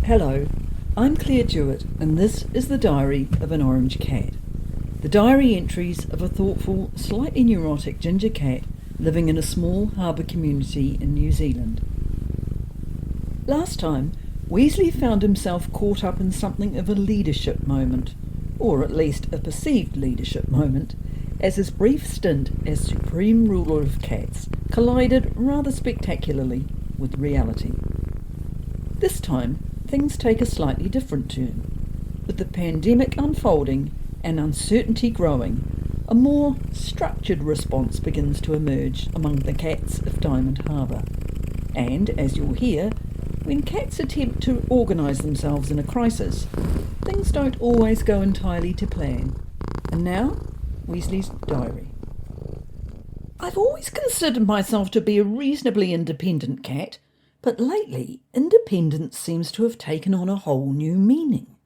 Hello, I'm Claire Jewitt, and this is the diary of an orange cat. The diary entries of a thoughtful, slightly neurotic ginger cat living in a small harbour community in New Zealand. Last time, Weasley found himself caught up in something of a leadership moment, or at least a perceived leadership moment, as his brief stint as supreme ruler of cats collided rather spectacularly with reality. This time, things take a slightly different turn. With the pandemic unfolding and uncertainty growing, a more structured response begins to emerge among the cats of Diamond Harbour. And, as you'll hear, when cats attempt to organise themselves in a crisis, things don't always go entirely to plan. And now, Weasley's diary. I've always considered myself to be a reasonably independent cat, but lately independence seems to have taken on a whole new meaning.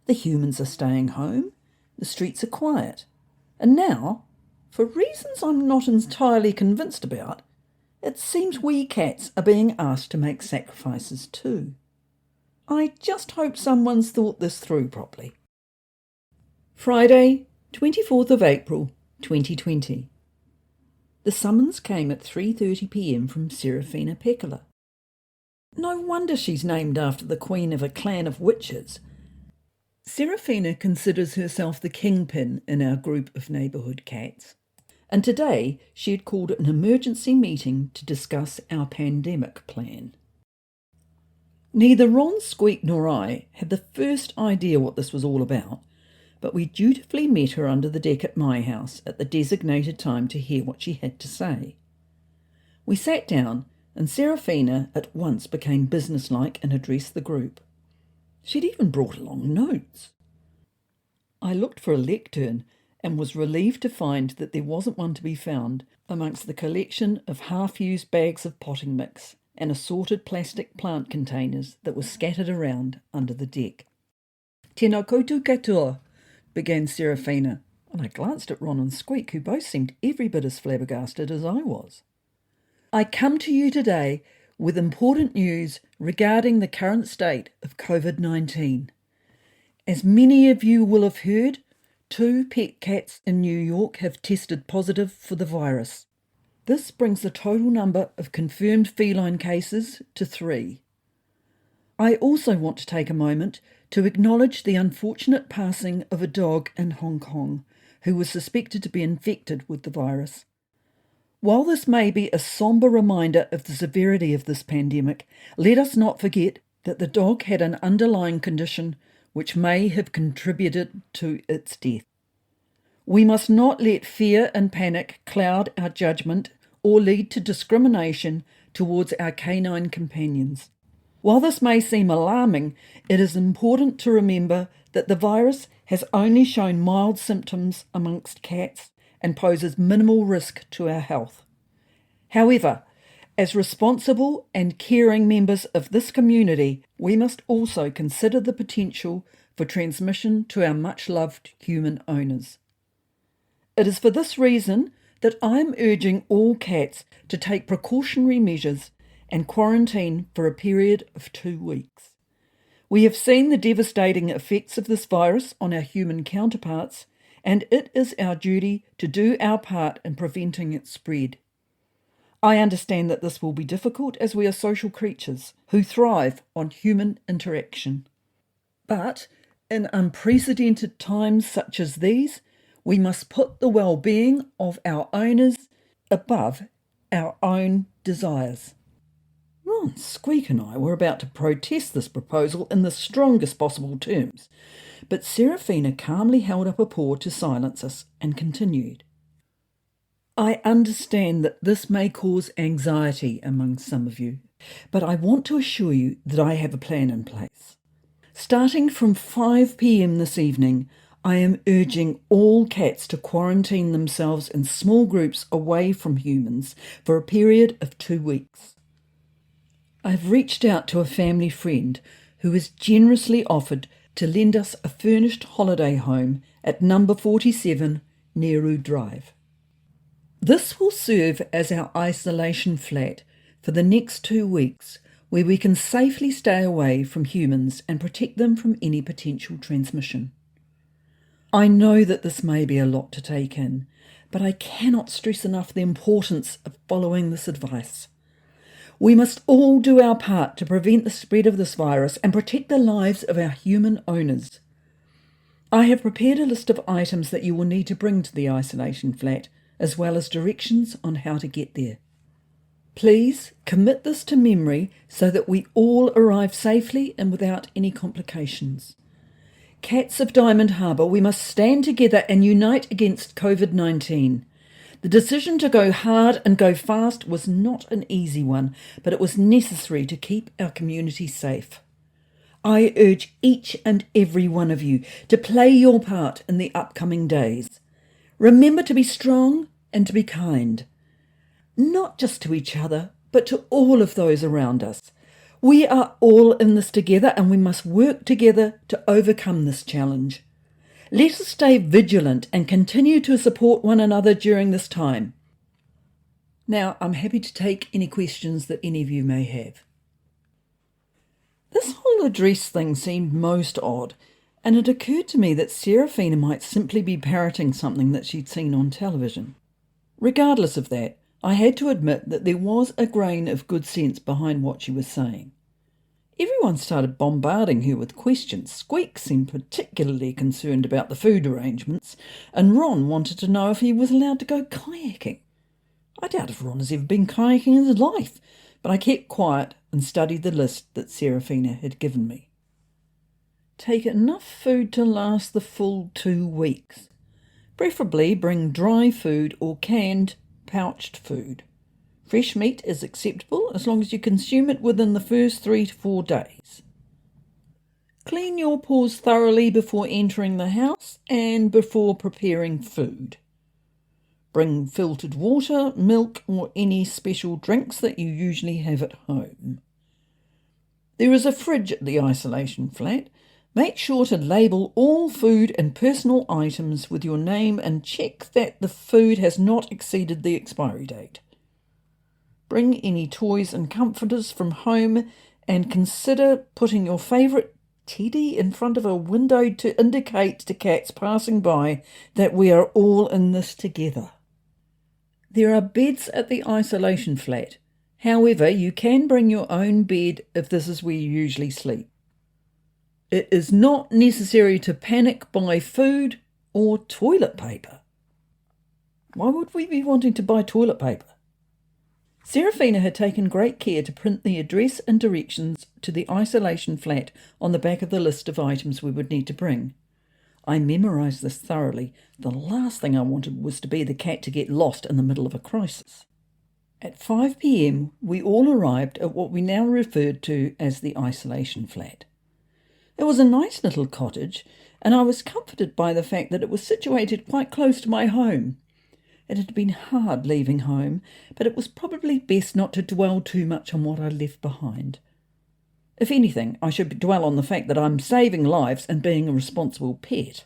The humans are staying home, the streets are quiet, and now, for reasons I'm not entirely convinced about, it seems we cats are being asked to make sacrifices too. I just hope someone's thought this through properly. Friday, 24th of April, 2020. The summons came at 3:30 p.m. from Serafina. No wonder she's named after the queen of a clan of witches. Serafina considers herself the kingpin in our group of neighbourhood cats, and today she had called an emergency meeting to discuss our pandemic plan. Neither Ron, Squeak nor I had the first idea what this was all about, but we dutifully met her under the deck at my house at the designated time to hear what she had to say. We sat down, and Serafina at once became businesslike and addressed the group. She'd even brought along notes. I looked for a lectern and was relieved to find that there wasn't one to be found amongst the collection of half-used bags of potting mix and assorted plastic plant containers that were scattered around under the deck. "Tēnā koutou katoa," began Serafina, and I glanced at Ron and Squeak, who both seemed every bit as flabbergasted as I was. "I come to you today with important news regarding the current state of COVID-19. As many of you will have heard, 2 pet cats in New York have tested positive for the virus. This brings the total number of confirmed feline cases to 3. I also want to take a moment to acknowledge the unfortunate passing of a dog in Hong Kong who was suspected to be infected with the virus. While this may be a sombre reminder of the severity of this pandemic, let us not forget that the dog had an underlying condition which may have contributed to its death. We must not let fear and panic cloud our judgment or lead to discrimination towards our canine companions. While this may seem alarming, it is important to remember that the virus has only shown mild symptoms amongst cats and poses minimal risk to our health. However, as responsible and caring members of this community, we must also consider the potential for transmission to our much-loved human owners. It is for this reason that I am urging all cats to take precautionary measures and quarantine for a period of 2 weeks. We have seen the devastating effects of this virus on our human counterparts, and it is our duty to do our part in preventing its spread. I understand that this will be difficult as we are social creatures who thrive on human interaction. But in unprecedented times such as these, we must put the well-being of our owners above our own desires. Ron, Squeak and I were about to protest this proposal in the strongest possible terms, but Serafina calmly held up a paw to silence us and continued. I understand that this may cause anxiety among some of you, but I want to assure you that I have a plan in place. Starting from 5 p.m. this evening, I am urging all cats to quarantine themselves in small groups away from humans for a period of 2 weeks. I've reached out to a family friend who has generously offered to lend us a furnished holiday home at number 47 Nehru Drive. This will serve as our isolation flat for the next 2 weeks where we can safely stay away from humans and protect them from any potential transmission. I know that this may be a lot to take in, but I cannot stress enough the importance of following this advice. We must all do our part to prevent the spread of this virus and protect the lives of our human owners. I have prepared a list of items that you will need to bring to the isolation flat, as well as directions on how to get there. Please commit this to memory so that we all arrive safely and without any complications. Cats of Diamond Harbour, we must stand together and unite against COVID-19. The decision to go hard and go fast was not an easy one, but it was necessary to keep our community safe. I urge each and every one of you to play your part in the upcoming days. Remember to be strong and to be kind, not just to each other, but to all of those around us. We are all in this together and we must work together to overcome this challenge. Let us stay vigilant and continue to support one another during this time. Now, I'm happy to take any questions that any of you may have. This whole address thing seemed most odd, and it occurred to me that Serafina might simply be parroting something that she'd seen on television. Regardless of that, I had to admit that there was a grain of good sense behind what she was saying. Everyone started bombarding her with questions. Squeak seemed particularly concerned about the food arrangements, and Ron wanted to know if he was allowed to go kayaking. I doubt if Ron has ever been kayaking in his life, but I kept quiet and studied the list that Serafina had given me. Take enough food to last the full 2 weeks. Preferably bring dry food or canned, pouched food. Fresh meat is acceptable as long as you consume it within the first 3 to 4 days. Clean your paws thoroughly before entering the house and before preparing food. Bring filtered water, milk, or any special drinks that you usually have at home. There is a fridge at the isolation flat. Make sure to label all food and personal items with your name and check that the food has not exceeded the expiry date. Bring any toys and comforters from home and consider putting your favourite teddy in front of a window to indicate to cats passing by that we are all in this together. There are beds at the isolation flat. However, you can bring your own bed if this is where you usually sleep. It is not necessary to panic buy food or toilet paper. Why would we be wanting to buy toilet paper? Serafina had taken great care to print the address and directions to the isolation flat on the back of the list of items we would need to bring. I memorised this thoroughly. The last thing I wanted was to be the cat to get lost in the middle of a crisis. At 5 p.m, we all arrived at what we now referred to as the isolation flat. It was a nice little cottage, and I was comforted by the fact that it was situated quite close to my home. It had been hard leaving home, but it was probably best not to dwell too much on what I left behind. If anything, I should dwell on the fact that I'm saving lives and being a responsible pet.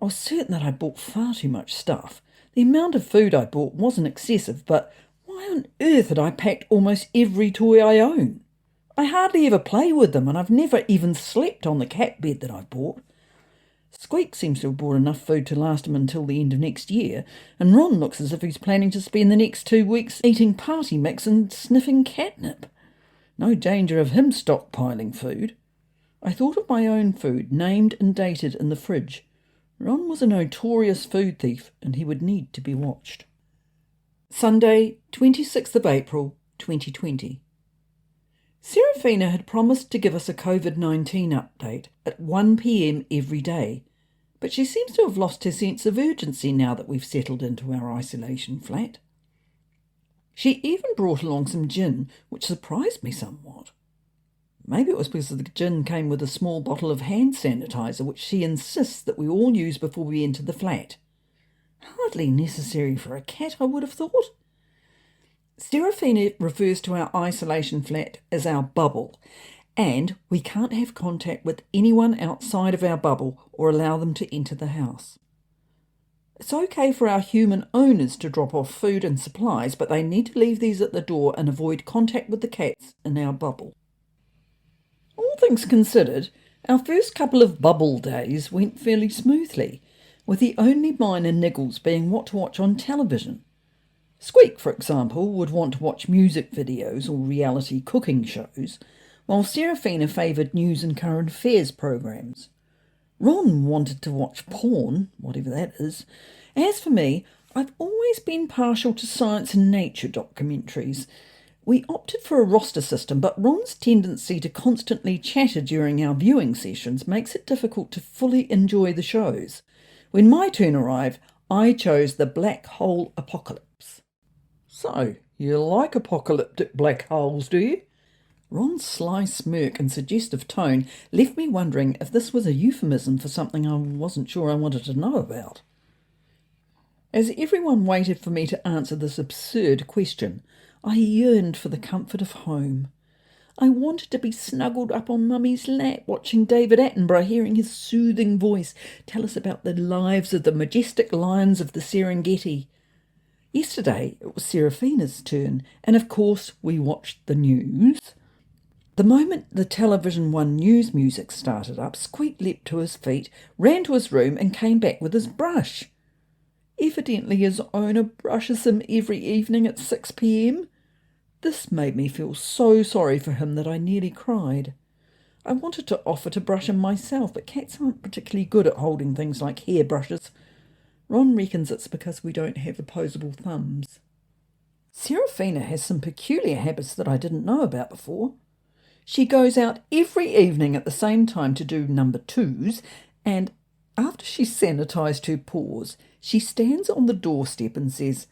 I was certain that I bought far too much stuff. The amount of food I bought wasn't excessive, but why on earth had I packed almost every toy I own? I hardly ever play with them, and I've never even slept on the cat bed that I bought. Squeak seems to have bought enough food to last him until the end of next year, and Ron looks as if he's planning to spend the next 2 weeks eating party mix and sniffing catnip. No danger of him stockpiling food. I thought of my own food, named and dated in the fridge. Ron was a notorious food thief, and he would need to be watched. Sunday, 26th of April, 2020. Serafina had promised to give us a COVID-19 update at 1 p.m. every day, but she seems to have lost her sense of urgency now that we've settled into our isolation flat. She even brought along some gin, which surprised me somewhat. Maybe it was because the gin came with a small bottle of hand sanitizer, which she insists that we all use before we enter the flat. Hardly necessary for a cat, I would have thought. Serafina refers to our isolation flat as our bubble, and we can't have contact with anyone outside of our bubble or allow them to enter the house. It's okay for our human owners to drop off food and supplies, but they need to leave these at the door and avoid contact with the cats in our bubble. All things considered, our first couple of bubble days went fairly smoothly, with the only minor niggles being what to watch on television. Squeak, for example, would want to watch music videos or reality cooking shows, while Serafina favoured news and current affairs programmes. Ron wanted to watch porn, whatever that is. As for me, I've always been partial to science and nature documentaries. We opted for a roster system, but Ron's tendency to constantly chatter during our viewing sessions makes it difficult to fully enjoy the shows. When my turn arrived, I chose the Black Hole Apocalypse. So, you like apocalyptic black holes, do you? Ron's sly smirk and suggestive tone left me wondering if this was a euphemism for something I wasn't sure I wanted to know about. As everyone waited for me to answer this absurd question, I yearned for the comfort of home. I wanted to be snuggled up on Mummy's lap, watching David Attenborough, hearing his soothing voice tell us about the lives of the majestic lions of the Serengeti. Yesterday it was Serafina's turn, and of course we watched the news. The moment the Television One news music started up, Squeak leapt to his feet, ran to his room and came back with his brush. Evidently his owner brushes him every evening at 6 p.m. This made me feel so sorry for him that I nearly cried. I wanted to offer to brush him myself, but cats aren't particularly good at holding things like hairbrushes. Ron reckons it's because we don't have opposable thumbs. Serafina has some peculiar habits that I didn't know about before. She goes out every evening at the same time to do number twos, and after she's sanitised her paws, she stands on the doorstep and says,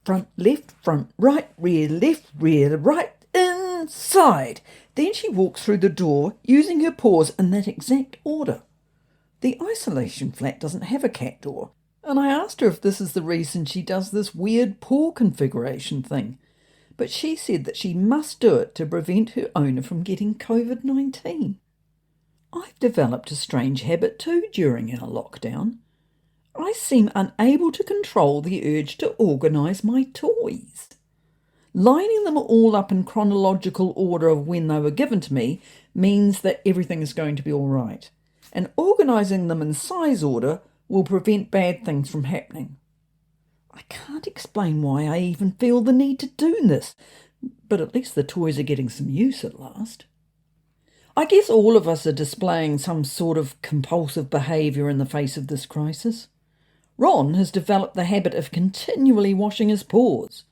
front, left, right, inside. Then she walks through the door using her paws in that exact order. The isolation flat doesn't have a cat door, and I asked her if this is the reason she does this weird paw configuration thing. But she said that she must do it to prevent her owner from getting COVID-19. I've developed a strange habit too during our lockdown. I seem unable to control the urge to organise my toys. Lining them all up in chronological order of when they were given to me means that everything is going to be all right, and organising them in size order will prevent bad things from happening. I can't explain why I even feel the need to do this, but at least the toys are getting some use at last. I guess all of us are displaying some sort of compulsive behaviour in the face of this crisis. Ron has developed the habit of continually washing his paws.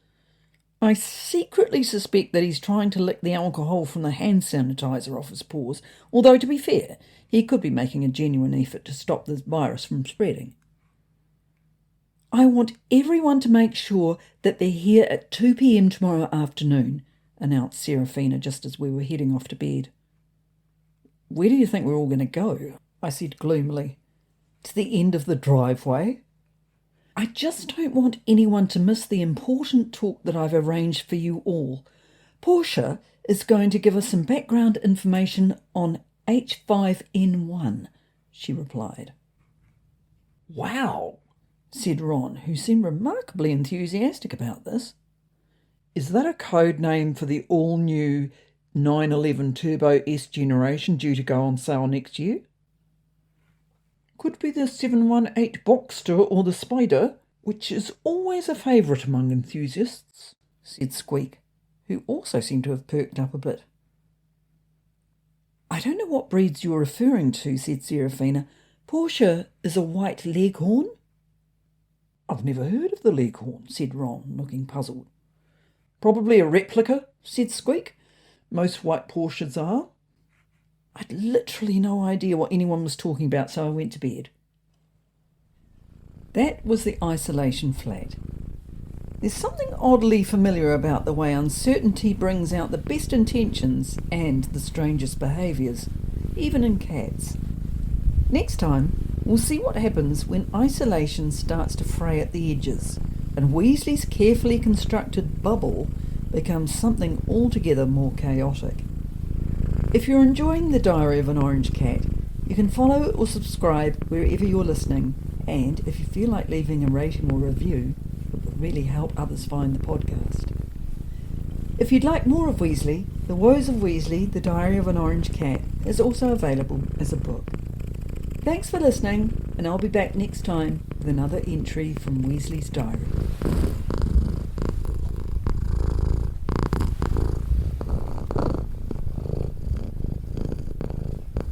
I secretly suspect that he's trying to lick the alcohol from the hand sanitizer off his paws, although to be fair, he could be making a genuine effort to stop this virus from spreading. I want everyone to make sure that they're here at 2 p.m. tomorrow afternoon, announced Serafina just as we were heading off to bed. Where do you think we're all going to go? I said gloomily. To the end of the driveway? I just don't want anyone to miss the important talk that I've arranged for you all. Portia is going to give us some background information on H5N1, she replied. Wow, said Ron, who seemed remarkably enthusiastic about this. Is that a code name for the all-new 911 Turbo S generation due to go on sale next year? Could be the 718 Boxster or the Spider, which is always a favourite among enthusiasts, said Squeak, who also seemed to have perked up a bit. I don't know what breeds you're referring to, said Serafina. Portia is a white leghorn? I've never heard of the leghorn, said Ron, looking puzzled. Probably a replica, said Squeak. Most white Portias are. I'd literally no idea what anyone was talking about, so I went to bed. That was the isolation flat. There's something oddly familiar about the way uncertainty brings out the best intentions and the strangest behaviours, even in cats. Next time, we'll see what happens when isolation starts to fray at the edges, and Weasley's carefully constructed bubble becomes something altogether more chaotic. If you're enjoying The Diary of an Orange Cat, you can follow or subscribe wherever you're listening, And if you feel like leaving a rating or review, it will really help others find the podcast. If you'd like more of Weasley, The Woes of Weasley, The Diary of an Orange Cat is also available as a book. Thanks for listening, and I'll be back next time with another entry from Weasley's diary.